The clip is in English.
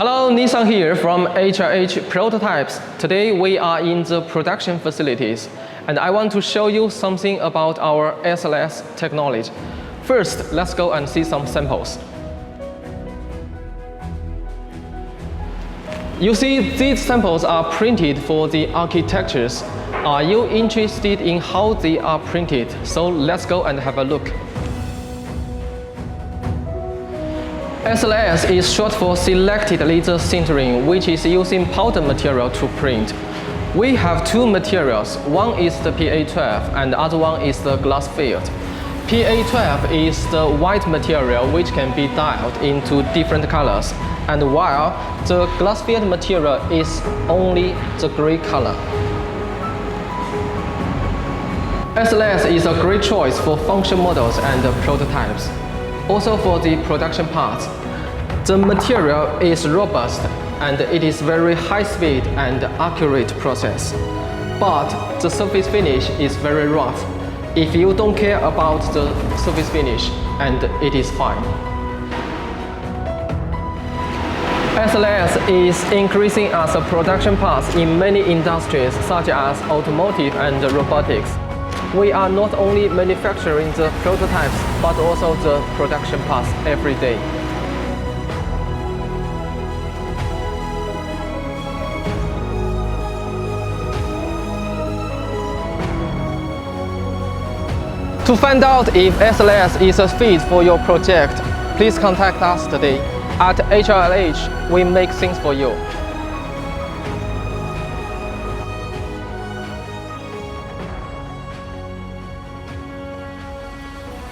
Hello, Nissan here from HLH Prototypes. Today we are in the production facilities and I want to show you something about our SLS technology. First, let's go and see some samples. You see, these samples are printed for the architectures. Are you interested in how they are printed? So let's go and have a look. SLS is short for Selected Laser Sintering, which is using powder material to print. We have two materials. One is the PA12 and the other one is the glass field. PA12 is the white material which can be dyed into different colors, and while the glass field material is only the gray color. SLS is a great choice for function models and prototypes. Also for the production parts, the material is robust and it is very high speed and accurate process. But the surface finish is very rough. If you don't care about the surface finish, and it is fine. SLS is increasing as a production parts in many industries such as automotive and robotics. We are not only manufacturing the prototypes, but also the production parts every day. To find out if SLS is a fit for your project, please contact us today. At HLH, we make things for you.